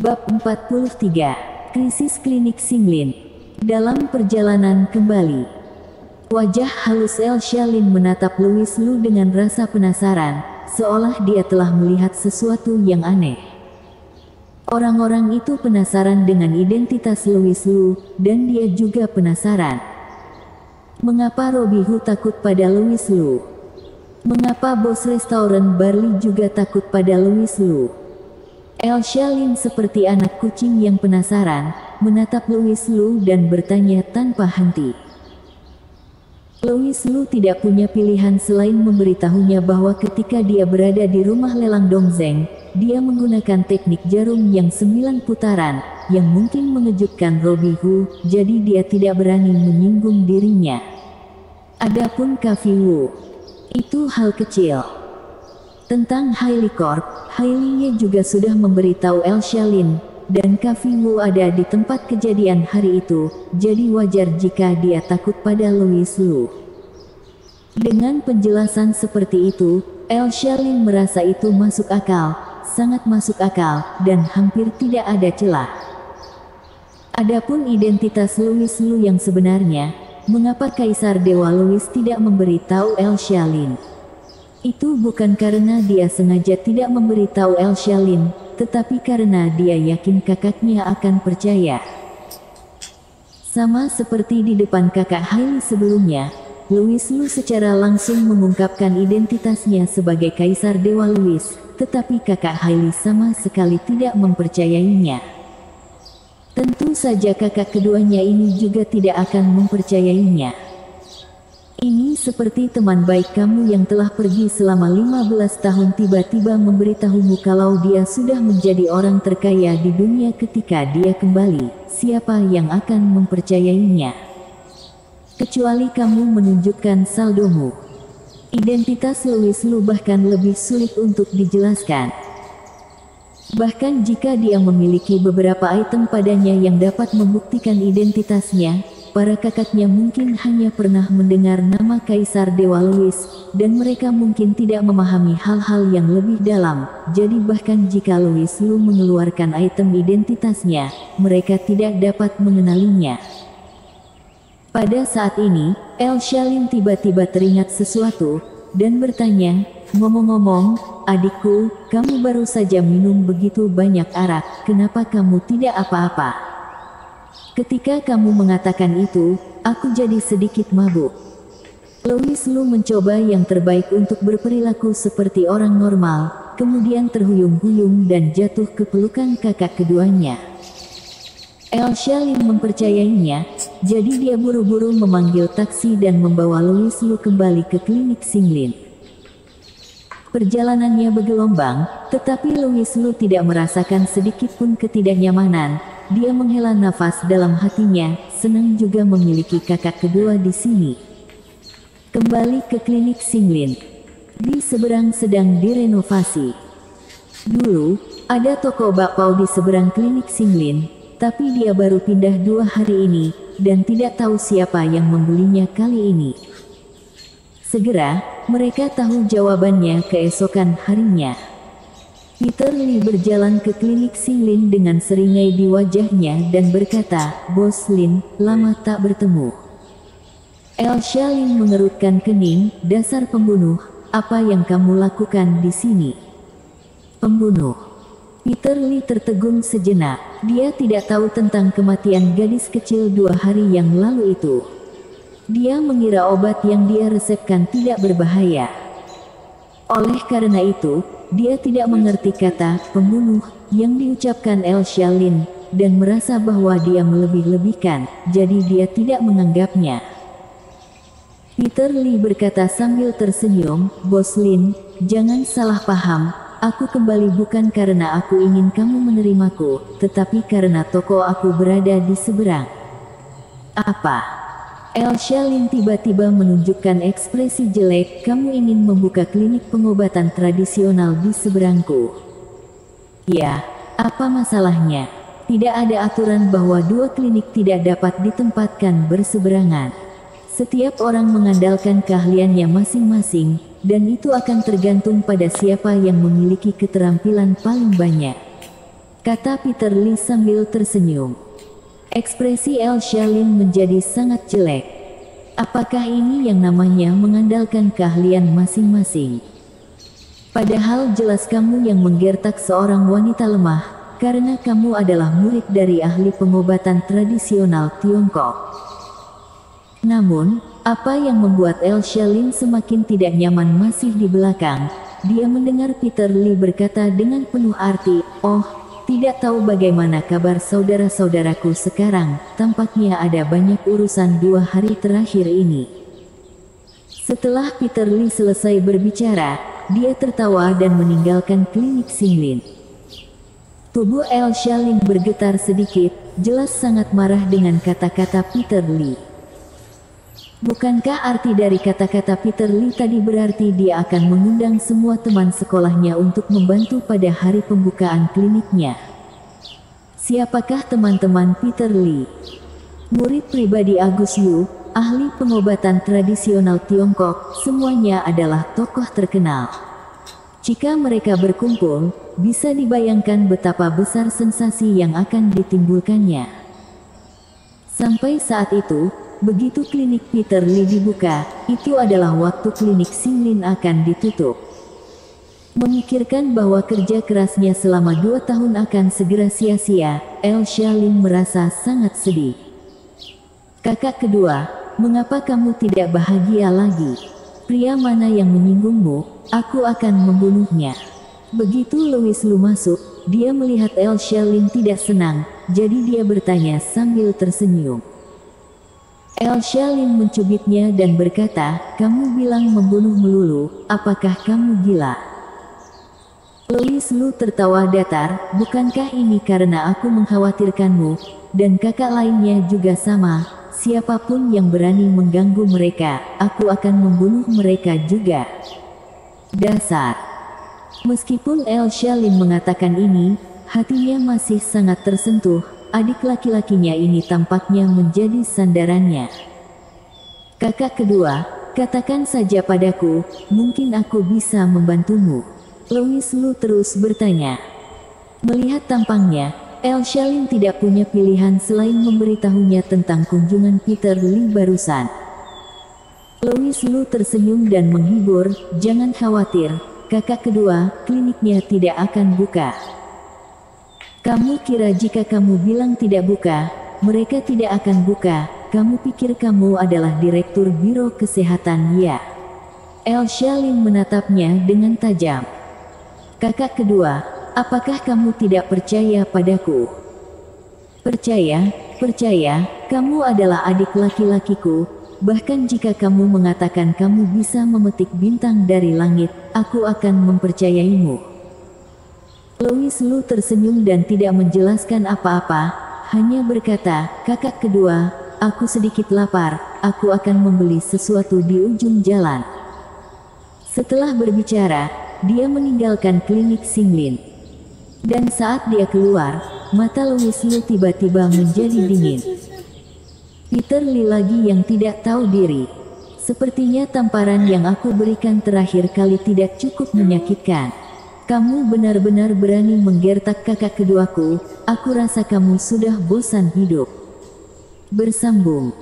Bab 43. Krisis Klinik Xinglin. Dalam perjalanan kembali, wajah halus Elsia Lin menatap Louis Lu dengan rasa penasaran, seolah dia telah melihat sesuatu yang aneh. Orang-orang itu penasaran dengan identitas Louis Lu, dan dia juga penasaran. Mengapa Robi Hu takut pada Louis Lu? Mengapa bos restoran Barley juga takut pada Louis Lu? Elsia Lin seperti anak kucing yang penasaran, menatap Louis Lu dan bertanya tanpa henti. Louis Lu tidak punya pilihan selain memberitahunya bahwa ketika dia berada di rumah lelang Dongzeng, dia menggunakan teknik jarum yang 9 putaran, yang mungkin mengejutkan Robi Hu, jadi dia tidak berani menyinggung dirinya. Adapun Kafi Wu, itu hal kecil. Tentang Hailey Corp, Hailey juga sudah memberitahu Elsia Lin, dan Kafi Wu ada di tempat kejadian hari itu, jadi wajar jika dia takut pada Louis Lu. Dengan penjelasan seperti itu, Elsia Lin merasa itu masuk akal, sangat masuk akal, dan hampir tidak ada celah. Adapun identitas Louis Lu yang sebenarnya, mengapa Kaisar Dewa Louis tidak memberitahu Elsia Lin? Itu bukan karena dia sengaja tidak memberitahu Elsia Lin, tetapi karena dia yakin kakaknya akan percaya. Sama seperti di depan kakak Hailey sebelumnya, Louis Lu secara langsung mengungkapkan identitasnya sebagai Kaisar Dewa Louis, tetapi kakak Hailey sama sekali tidak mempercayainya. Tentu saja kakak keduanya ini juga tidak akan mempercayainya. Ini seperti teman baik kamu yang telah pergi selama 15 tahun tiba-tiba memberitahumu kalau dia sudah menjadi orang terkaya di dunia ketika dia kembali. Siapa yang akan mempercayainya? Kecuali kamu menunjukkan saldomu. Identitas Louis Lu bahkan lebih sulit untuk dijelaskan. Bahkan jika dia memiliki beberapa item padanya yang dapat membuktikan identitasnya, para kakaknya mungkin hanya pernah mendengar nama Kaisar Dewa Louis, dan mereka mungkin tidak memahami hal-hal yang lebih dalam, jadi bahkan jika Louis Lu mengeluarkan item identitasnya, mereka tidak dapat mengenalinya. Pada saat ini, Elsia Lin tiba-tiba teringat sesuatu, dan bertanya, ngomong-ngomong, adikku, kamu baru saja minum begitu banyak arak, kenapa kamu tidak apa-apa? Ketika kamu mengatakan itu, aku jadi sedikit mabuk. Louis Lu mencoba yang terbaik untuk berperilaku seperti orang normal, kemudian terhuyung-huyung dan jatuh ke pelukan kakak keduanya. Elsia Lin mempercayainya, jadi dia buru-buru memanggil taksi dan membawa Louis Lu kembali ke klinik Xinglin. Perjalanannya bergelombang, tetapi Louis Lu tidak merasakan sedikit pun ketidaknyamanan. Dia menghela nafas dalam hatinya, senang juga memiliki kakak kedua di sini. Kembali ke klinik Xinglin. Di seberang sedang direnovasi. Dulu, ada toko bakpao di seberang klinik Xinglin, tapi dia baru pindah 2 hari ini, dan tidak tahu siapa yang membelinya kali ini. Segera, mereka tahu jawabannya keesokan harinya. Peter Lee berjalan ke klinik Xinglin dengan seringai di wajahnya dan berkata, "Bos Lin, lama tak bertemu." Elsia Lin mengerutkan kening, "Dasar pembunuh, apa yang kamu lakukan di sini?" "Pembunuh." Peter Lee tertegun sejenak, dia tidak tahu tentang kematian gadis kecil 2 hari yang lalu itu. Dia mengira obat yang dia resepkan tidak berbahaya. Oleh karena itu, dia tidak mengerti kata "pembunuh" yang diucapkan Elsia Lin, dan merasa bahwa dia melebih-lebihkan, jadi dia tidak menganggapnya. Peter Lee berkata sambil tersenyum, "Bos Lin, jangan salah paham, aku kembali bukan karena aku ingin kamu menerimaku, tetapi karena toko aku berada di seberang." "Apa?" Elsia Lin tiba-tiba menunjukkan ekspresi jelek, "Kamu ingin membuka klinik pengobatan tradisional di seberangku?" "Ya, apa masalahnya? Tidak ada aturan bahwa 2 klinik tidak dapat ditempatkan berseberangan. Setiap orang mengandalkan keahliannya masing-masing, dan itu akan tergantung pada siapa yang memiliki keterampilan paling banyak." kata Peter Lee sambil tersenyum. Ekspresi Elsa Lin menjadi sangat jelek. Apakah ini yang namanya mengandalkan keahlian masing-masing? Padahal jelas kamu yang menggertak seorang wanita lemah, karena kamu adalah murid dari ahli pengobatan tradisional Tiongkok. Namun, apa yang membuat Elsa Lin semakin tidak nyaman masih di belakang. Dia mendengar Peter Lee berkata dengan penuh arti, "Oh, tidak tahu bagaimana kabar saudara-saudaraku sekarang, tampaknya ada banyak urusan 2 hari terakhir ini." Setelah Peter Lee selesai berbicara, dia tertawa dan meninggalkan klinik Xinglin. Tubuh Elsa Lin bergetar sedikit, jelas sangat marah dengan kata-kata Peter Lee. Bukankah arti dari kata-kata Peter Lee tadi berarti dia akan mengundang semua teman sekolahnya untuk membantu pada hari pembukaan kliniknya? Siapakah teman-teman Peter Lee? Murid pribadi Agus Yu, ahli pengobatan tradisional Tiongkok, semuanya adalah tokoh terkenal. Jika mereka berkumpul, bisa dibayangkan betapa besar sensasi yang akan ditimbulkannya. Sampai saat itu, begitu klinik Peter Lee dibuka, itu adalah waktu klinik Xinglin akan ditutup. Memikirkan bahwa kerja kerasnya selama 2 tahun akan segera sia-sia, Elsa Lin merasa sangat sedih. "Kakak kedua, mengapa kamu tidak bahagia lagi? Pria mana yang menyinggungmu? Aku akan membunuhnya." Begitu Louis Lu masuk, dia melihat Elsa Lin tidak senang, jadi dia bertanya sambil tersenyum. Elsa Lin mencubitnya dan berkata, "Kamu bilang membunuh melulu, apakah kamu gila?" Louis Lu tertawa datar, "Bukankah ini karena aku mengkhawatirkanmu, dan kakak lainnya juga sama, siapapun yang berani mengganggu mereka, aku akan membunuh mereka juga." Dasar. Meskipun Elsa Lin mengatakan ini, hatinya masih sangat tersentuh. Adik laki-lakinya ini tampaknya menjadi sandarannya. "Kakak kedua, katakan saja padaku, mungkin aku bisa membantumu." Louis Lu terus bertanya. Melihat tampangnya, Elsa Lin tidak punya pilihan selain memberitahunya tentang kunjungan Peter Lee barusan. Louis Lu tersenyum dan menghibur, "Jangan khawatir, kakak kedua, kliniknya tidak akan buka. Kamu kira jika kamu bilang tidak buka, mereka tidak akan buka? Kamu pikir kamu adalah direktur biro kesehatan, ya?" Elsa Lin menatapnya dengan tajam. "Kakak kedua, apakah kamu tidak percaya padaku?" "Percaya, percaya, kamu adalah adik laki-lakiku. Bahkan jika kamu mengatakan kamu bisa memetik bintang dari langit, aku akan mempercayaimu." Louis Lu tersenyum dan tidak menjelaskan apa-apa, hanya berkata, "Kakak kedua, aku sedikit lapar, aku akan membeli sesuatu di ujung jalan." Setelah berbicara, dia meninggalkan klinik Xinglin. Dan saat dia keluar, mata Louis Lu tiba-tiba menjadi dingin. Peter Lee lagi yang tidak tahu diri. "Sepertinya tamparan yang aku berikan terakhir kali tidak cukup menyakitkan. Kamu benar-benar berani menggertak kakak keduaku, aku rasa kamu sudah bosan hidup." Bersambung.